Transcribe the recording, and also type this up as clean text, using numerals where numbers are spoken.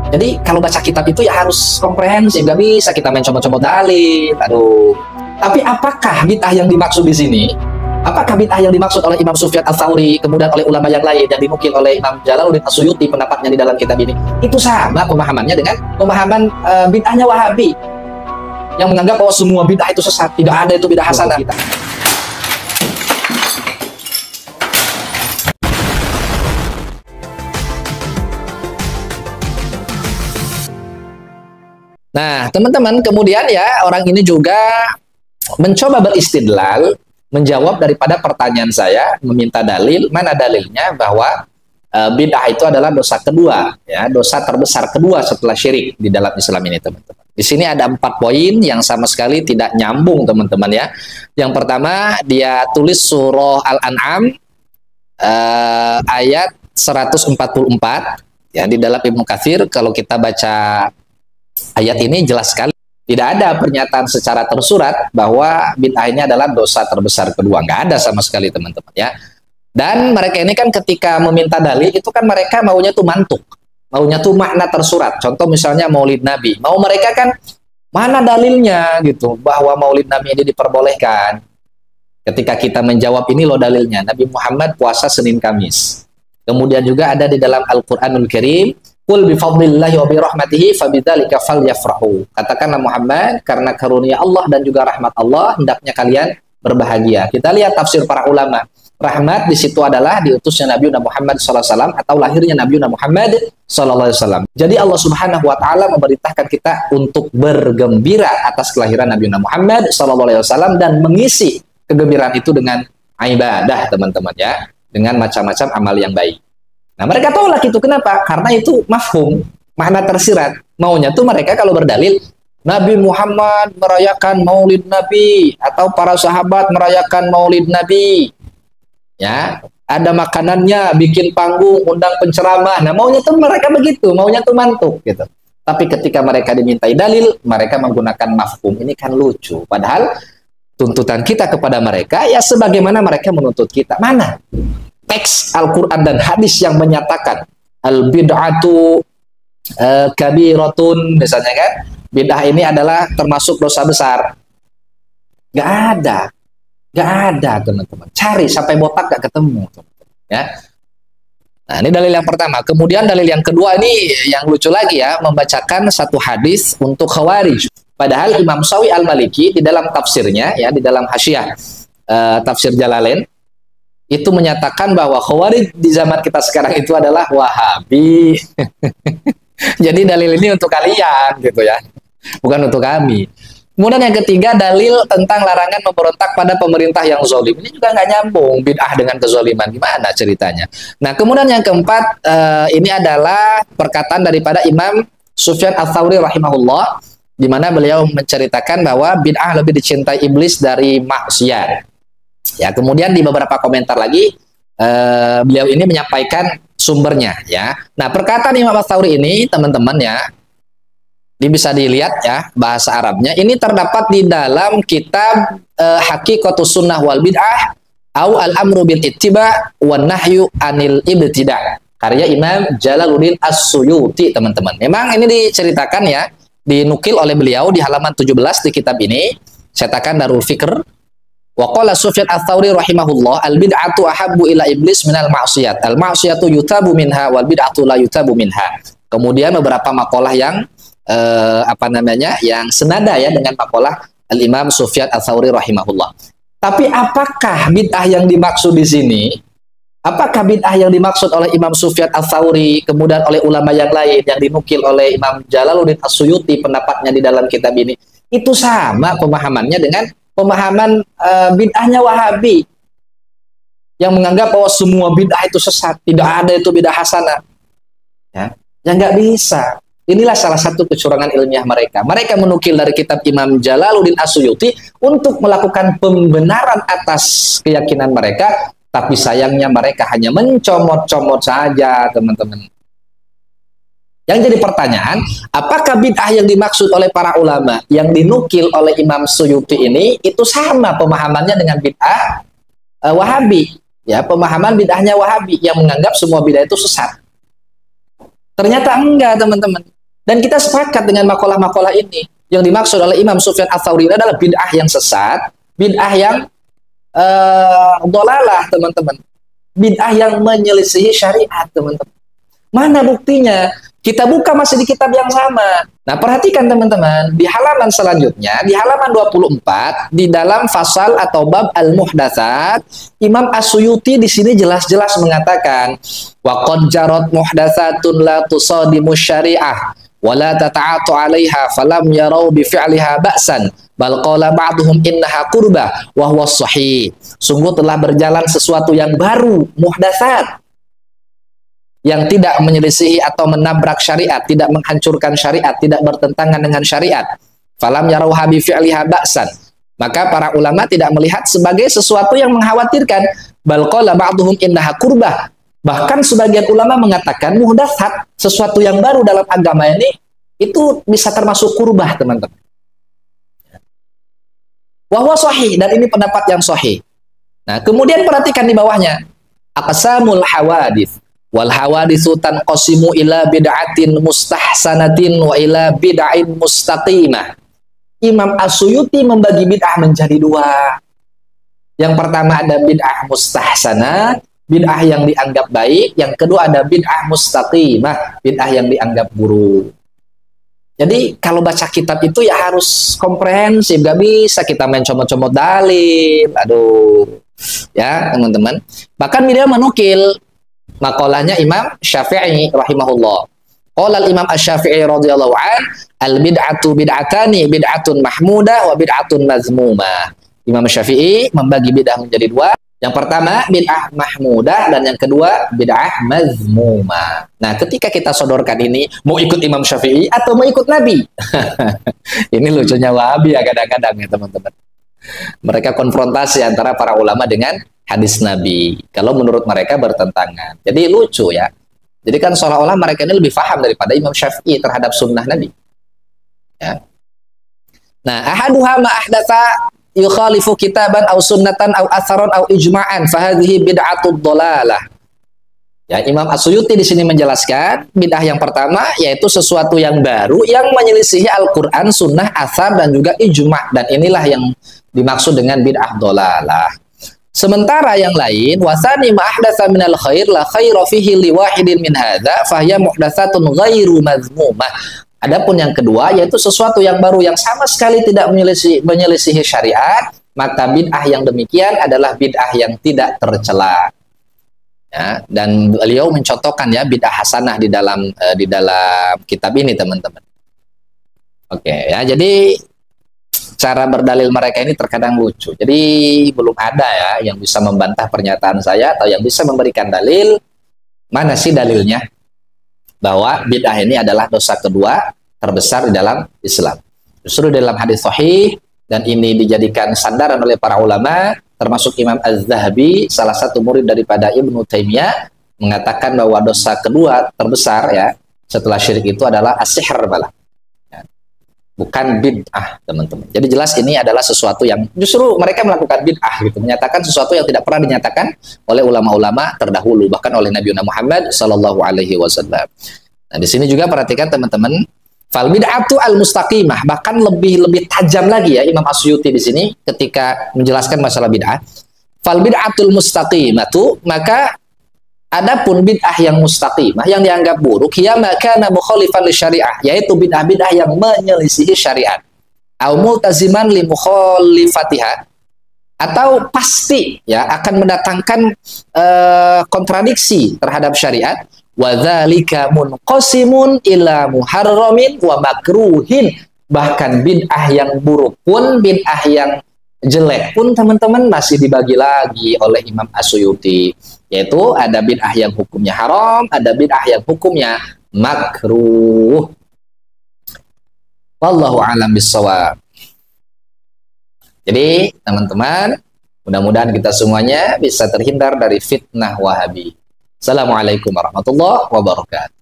Jadi kalau baca kitab itu ya harus komprehensif, nggak bisa kita main comot-comot dalil. Aduh. Tapi apakah bid'ah yang dimaksud di sini? Apakah bid'ah yang dimaksud oleh Imam Sufyan Ats-Tsauri, kemudian oleh ulama yang lain yang dinukil oleh Imam Jalaluddin As-Suyuti pendapatnya di dalam kitab ini, itu sama pemahamannya dengan pemahaman bid'ahnya Wahabi yang menganggap bahwa semua bid'ah itu sesat, tidak ada itu bid'ah hasanah. Nah, teman-teman, kemudian ya orang ini juga mencoba beristidlal, menjawab daripada pertanyaan saya, meminta dalil, mana dalilnya bahwa bid'ah itu adalah dosa kedua, ya, dosa terbesar kedua setelah syirik di dalam Islam ini, teman-teman. Di sini ada 4 poin yang sama sekali tidak nyambung, teman-teman ya. Yang pertama, dia tulis surah Al-An'am ayat 144, ya, di dalam Ibnu Katsir. Kalau kita baca ayat ini jelas sekali, tidak ada pernyataan secara tersurat bahwa bid'ah ini adalah dosa terbesar kedua. Nggak ada sama sekali, teman-teman ya. Dan mereka ini kan ketika meminta dalil itu kan mereka maunya tuh mantuk, maunya tuh makna tersurat. Contoh misalnya Maulid Nabi, mau mereka kan mana dalilnya gitu bahwa Maulid Nabi ini diperbolehkan. Ketika kita menjawab ini loh dalilnya, Nabi Muhammad puasa Senin Kamis. Kemudian juga ada di dalam Al-Qur'anul Karim, qul bi fadlillahi wa bi rahmatihi fabidzalika falyafrahu. Katakanlah Muhammad, karena karunia Allah dan juga rahmat Allah hendaknya kalian berbahagia. Kita lihat tafsir para ulama. Rahmat di situ adalah diutusnya Nabi Muhammad SAW atau lahirnya Nabi Muhammad SAW. Jadi Allah Subhanahu wa taala memerintahkan kita untuk bergembira atas kelahiran Nabi Muhammad SAW dan mengisi kegembiraan itu dengan ibadah, teman-teman ya, dengan macam-macam amal yang baik. Nah, mereka tolak itu. Kenapa? Karena itu mafhum, makna tersirat. Maunya tuh mereka kalau berdalil, Nabi Muhammad merayakan Maulid Nabi, atau para sahabat merayakan Maulid Nabi. Ya, ada makanannya, bikin panggung, undang penceramah. Nah, maunya tuh mereka begitu, maunya tuh mantuk gitu. Tapi ketika mereka dimintai dalil, mereka menggunakan mafhum. Ini kan lucu. Padahal tuntutan kita kepada mereka ya sebagaimana mereka menuntut kita. Mana teks Al-Quran dan hadis yang menyatakan al-bid'atu kabiratun, misalnya kan, bid'ah ini adalah termasuk dosa besar? Gak ada, teman-teman. Cari sampai botak gak ketemu, teman-teman ya. Nah, ini dalil yang pertama. Kemudian dalil yang kedua ini yang lucu lagi ya, membacakan satu hadis untuk Khawarij. Padahal Imam Shawi Al-Maliki di dalam tafsirnya ya, di dalam Hasyiah tafsir Jalalain itu menyatakan bahwa Khawarij di zaman kita sekarang itu adalah Wahabi. Jadi dalil ini untuk kalian gitu ya, bukan untuk kami. Kemudian yang ketiga, dalil tentang larangan memberontak pada pemerintah yang zalim. Ini juga nggak nyambung, bid'ah dengan kezaliman, gimana ceritanya. Nah, kemudian yang keempat, ini adalah perkataan daripada Imam Sufyan Ats-Tsauri rahimahullah, di mana beliau menceritakan bahwa bid'ah lebih dicintai iblis dari maksiat. Ya, kemudian di beberapa komentar lagi beliau ini menyampaikan sumbernya ya. Nah, perkataan Imam Ats-Tsauri ini, teman-teman ya, ini bisa dilihat ya bahasa Arabnya. Ini terdapat di dalam kitab Haqiqatus Sunnah wal Bid'ah au al-amru bil ittiba wan nahyu anil ibtida, karya Imam Jalaluddin As-Suyuti, teman-teman. Memang ini diceritakan ya, dinukil oleh beliau di halaman 17 di kitab ini, cetakan Darul Fikr. Wa qala Sufyan Ats-Tsauri rahimahullah, al-bid'atu ahabbu ila iblis minal ma'siyat. Al-ma'siyatu yutabu minha wal bid'atu la yutabu minha. Kemudian beberapa makalah yang yang senada ya dengan makalah Al-Imam Sufyan Ats-Tsauri rahimahullah. Tapi apakah bid'ah yang dimaksud di sini? Apakah bid'ah yang dimaksud oleh Imam Sufyan Ats-Tsauri, kemudian oleh ulama yang lain yang dinukil oleh Imam Jalaluddin As-Suyuti pendapatnya di dalam kitab ini, itu sama pemahamannya dengan pemahaman bid'ahnya Wahabi yang menganggap bahwa semua bid'ah itu sesat, tidak ada itu bid'ah hasanah? Ya, yang nggak bisa. Inilah salah satu kecurangan ilmiah mereka. Mereka menukil dari kitab Imam Jalaluddin As-Suyuti untuk melakukan pembenaran atas keyakinan mereka, tapi sayangnya mereka hanya mencomot-comot saja, teman-teman. Yang jadi pertanyaan, apakah bid'ah yang dimaksud oleh para ulama yang dinukil oleh Imam Suyuti ini itu sama pemahamannya dengan bid'ah Wahabi? Ya, pemahaman bid'ahnya Wahabi yang menganggap semua bid'ah itu sesat. Ternyata enggak, teman-teman. Dan kita sepakat dengan makalah-makalah ini. Yang dimaksud oleh Imam Sufyan Ats-Tsauri adalah bid'ah yang sesat, bid'ah yang dolalah, teman-teman. Bid'ah yang menyelisihi syariat, teman-teman. Mana buktinya? Kita buka masih di kitab yang sama. Nah, perhatikan teman-teman, di halaman selanjutnya, di halaman 24, di dalam fasal atau bab al-muhdatsat, Imam As-Suyuti di sini jelas-jelas mengatakan, wa qad jarat muhdatsatun la tusadimu syari'ah wa la tata'atu 'alaiha falam yarau bi fi'liha ba'san bal qala ba'dhum innaha qurbah wa huwa shahih. Sungguh telah berjalan sesuatu yang baru, muhdatsat, yang tidak menyelisihi atau menabrak syariat, tidak menghancurkan syariat, tidak bertentangan dengan syariat. Falam yarauha bi fi'liha ba'san. Maka para ulama tidak melihat sebagai sesuatu yang mengkhawatirkan. Bal qala ba'dhum innaha qurbah. Bahkan sebagian ulama mengatakan muhdatsat, sesuatu yang baru dalam agama ini, itu bisa termasuk kurbah, teman-teman. Wa huwa shahih, dan ini pendapat yang sahih. Nah, kemudian perhatikan di bawahnya. Aqsamul hawadits. Wal hawaditsu tanqasimu ila bid'atin mustahsanatin wa ila bid'ain mustaqimah. Imam As-Suyuti membagi bid'ah menjadi dua. Yang pertama ada bid'ah mustahsanah, bid'ah yang dianggap baik. Yang kedua ada bid'ah mustaqimah, bid'ah yang dianggap buruk. Jadi kalau baca kitab itu ya harus komprehensif, gak bisa kita main comot-comot dalil. Aduh, ya teman-teman. Bahkan dia menukil makalahnya Imam Syafi'i rahimahullah. Qala al-Imam Asy-Syafi'i radhiyallahu an, al-bid'atu bid'atani, bid'atun mahmudah wa bid'atun mazmumah. Imam Syafi'i membagi bid'ah menjadi dua. Yang pertama bid'ah mahmudah dan yang kedua bid'ah mazmumah. Nah, ketika kita sodorkan ini, mau ikut Imam Syafi'i atau mau ikut Nabi? Ini lucunya Wahabi ya kadang-kadang ya teman-teman. Mereka konfrontasi antara para ulama dengan hadis Nabi. Kalau menurut mereka bertentangan. Jadi lucu ya. Jadi kan seolah-olah mereka ini lebih paham daripada Imam Syafi'i terhadap sunnah Nabi. Ya. Nah, ahaduha ma ahdatsa yukhalifu kitaban aw sunnatan aw atharon aw ijma'an fahadhihi bid'atud dhalalah. Ya, Imam As-Suyuti di sini menjelaskan bid'ah yang pertama yaitu sesuatu yang baru yang menyelisihi Al-Qur'an, sunnah, athar dan juga ijma', dan inilah yang dimaksud dengan bid'ah dhalalah. Sementara yang lain, wasani ma ahdatsa minal khair la khaira fihi li wahidin min hadza fahiya muhdatsatun ghairu mazmumah. Adapun yang kedua yaitu sesuatu yang baru yang sama sekali tidak menyelisihi syariat, maka bid'ah yang demikian adalah bid'ah yang tidak tercela. Ya, dan beliau mencontohkan ya bid'ah hasanah di dalam kitab ini, teman-teman. Oke, ya, jadi cara berdalil mereka ini terkadang lucu. Jadi belum ada ya yang bisa membantah pernyataan saya atau yang bisa memberikan dalil. Mana sih dalilnya bahwa bid'ah ini adalah dosa kedua terbesar di dalam Islam? Justru dalam hadis sahih, dan ini dijadikan sandaran oleh para ulama, termasuk Imam Az-Zahabi, salah satu murid daripada Ibnu Taimiyah, mengatakan bahwa dosa kedua terbesar ya setelah syirik itu adalah as-sihr malah. Bukan bid'ah, teman-teman. Jadi jelas ini adalah sesuatu yang justru mereka melakukan bid'ah gitu, menyatakan sesuatu yang tidak pernah dinyatakan oleh ulama-ulama terdahulu, bahkan oleh Nabi Muhammad sallallahu alaihi wasallam. Nah, di sini juga perhatikan teman-teman, fal bid'atu al-mustaqimah, bahkan lebih tajam lagi ya Imam As-Suyuti di sini ketika menjelaskan masalah bid'ah. Fal bid'atul mustaqimatu, maka adapun bid'ah yang mustaqimah yang dianggap buruk, ya maka mukhalifan li syariah, yaitu bid'ah-bid'ah yang menyelisihi syariat, au multaziman li mukhalifatiha, atau pasti ya akan mendatangkan kontradiksi terhadap syariat, wa dzalika munqasimun ila muharramin wa makruhin. Bahkan bid'ah yang buruk pun, bid'ah yang jelek pun teman-teman masih dibagi lagi oleh Imam As-Suyuti, yaitu ada bid'ah yang hukumnya haram, ada bid'ah yang hukumnya makruh. Wallahu a'lam bishawab. Jadi teman-teman, mudah-mudahan kita semuanya bisa terhindar dari fitnah Wahabi. Assalamualaikum warahmatullahi wabarakatuh.